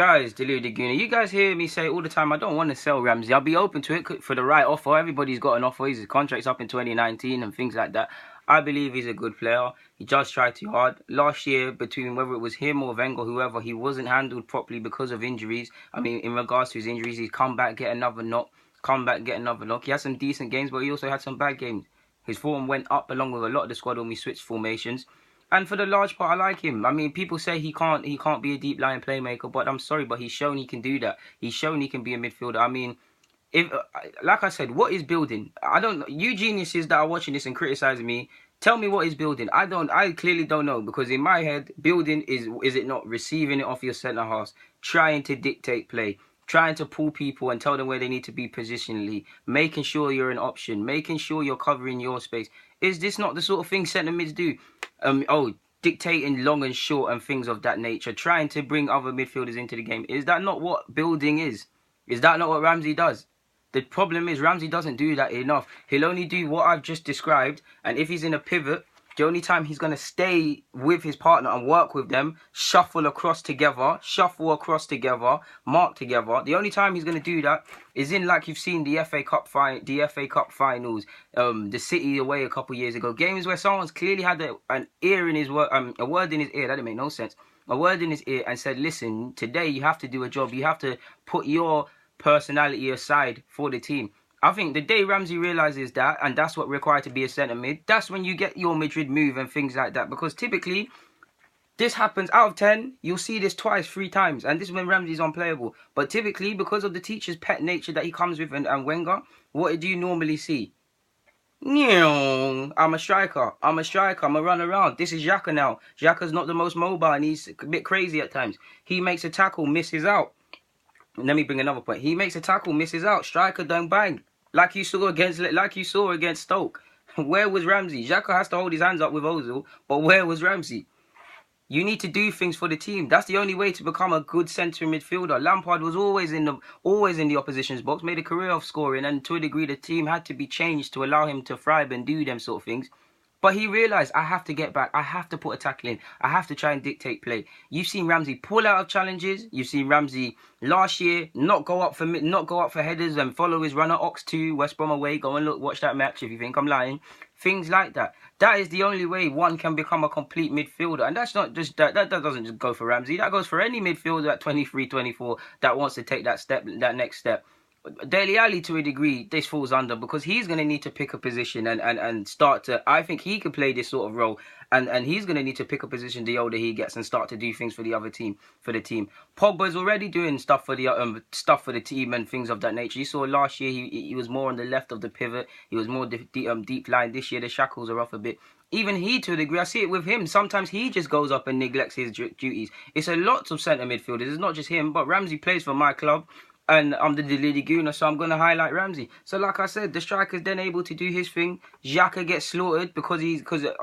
Guys, deluded Gooner, you guys hear me say all the time, I don't want to sell Ramsey. I'll be open to it for the right offer. Everybody's got an offer. His contract's up in 2019 and things like that. I believe he's a good player. He just tried too hard. Last year, between whether it was him or Wenger, whoever, he wasn't handled properly because of injuries. I mean, in regards to his injuries, he's come back, get another knock. Come back, get another knock. He had some decent games, but he also had some bad games. His form went up along with a lot of the squad when we switched formations. And for the large part, I like him. I mean, people say he can't be a deep lying playmaker, but I'm sorry, but he's shown he can do that. He's shown he can be a midfielder. I mean, if like I said, what is building? I don't know. You geniuses that are watching this and criticizing me, tell me what is building. I clearly don't know, because in my head, building is it not receiving it off your centre halves, trying to dictate play, trying to pull people and tell them where they need to be positionally, making sure you're an option, making sure you're covering your space. Is this not the sort of thing centre mids do? Dictating long and short and things of that nature, trying to bring other midfielders into the game. Is that not what building is? Is that not what Ramsey does? The problem is Ramsey doesn't do that enough. He'll only do what I've just described, and if he's in a pivot, the only time he's going to stay with his partner and work with them, shuffle across together, mark together. The only time he's going to do that is in, like you've seen, the FA Cup finals, the City away a couple of years ago. Games where someone's clearly had an ear in his word, a word in his ear. That didn't make no sense. A word in his ear and said, listen, today you have to do a job. You have to put your personality aside for the team. I think the day Ramsey realises that, and that's what required to be a centre mid, that's when you get your Madrid move and things like that. Because typically, this happens out of 10, you'll see this twice, 3 times. And this is when Ramsey's unplayable. But typically, because of the teacher's pet nature that he comes with and Wenger, what do you normally see? I'm a striker. I'm a run around. This is xhaka now. Xhaka's not the most mobile and he's a bit crazy at times. He makes a tackle, misses out. Let me bring another point. He makes a tackle, misses out. Striker don't bang. Like you saw against Stoke. Where was Ramsey? Xhaka has to hold his hands up with Ozil, but where was Ramsey? You need to do things for the team. That's the only way to become a good centre midfielder. Lampard was always in the opposition's box, made a career of scoring, and to a degree the team had to be changed to allow him to thrive and do them sort of things. But he realised, I have to get back. I have to put a tackle in. I have to try and dictate play. You've seen Ramsey pull out of challenges. You've seen Ramsey last year not go up for headers and follow his runner. Ox 2, West Brom away. Go and watch that match if you think I'm lying. Things like that. That is the only way one can become a complete midfielder. And that's not just that doesn't just go for Ramsey. That goes for any midfielder at 23, 24 that wants to take that next step. Dele Alli, to a degree, this falls under, because he's going to need to pick a position and start to, I think he could play this sort of role, and he's going to need to pick a position the older he gets and start to do things for the other team, for the team. Pogba's already doing stuff for the team and things of that nature. You saw last year he was more on the left of the pivot. He was more deep line. This year the shackles are off a bit. Even he, to a degree, I see it with him. Sometimes he just goes up and neglects his duties. It's a lot of centre midfielders. It's not just him, but Ramsey plays for my club. And I'm the deluded Gooner, so I'm going to highlight Ramsey. So like I said, the striker's then able to do his thing. Xhaka gets slaughtered because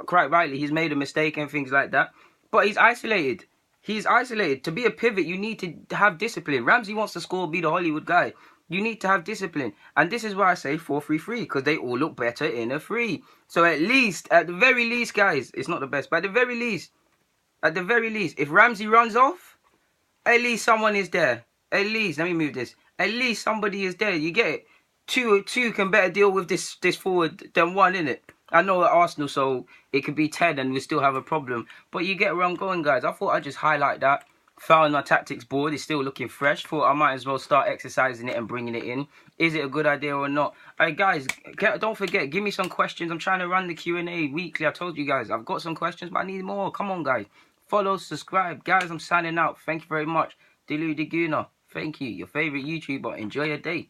quite rightly, he's made a mistake and things like that. But he's isolated. He's isolated. To be a pivot, you need to have discipline. Ramsey wants to score, be the Hollywood guy. You need to have discipline. And this is why I say 4-3-3, because they all look better in a 3. So at the very least, guys, it's not the best, but at the very least, if Ramsey runs off, at least someone is there. At least, let me move this. At least somebody is there. You get it. Two can better deal with this forward than one, innit? I know at Arsenal, so it could be 10 and we still have a problem. But you get where I'm going, guys. I thought I'd just highlight that. Found my tactics board. It's still looking fresh. Thought I might as well start exercising it and bringing it in. Is it a good idea or not? Hey, guys, don't forget, give me some questions. I'm trying to run the Q&A weekly. I told you guys, I've got some questions, but I need more. Come on, guys. Follow, subscribe. Guys, I'm signing out. Thank you very much. Deluded Gooner. Thank you. Your favourite YouTuber. Enjoy your day.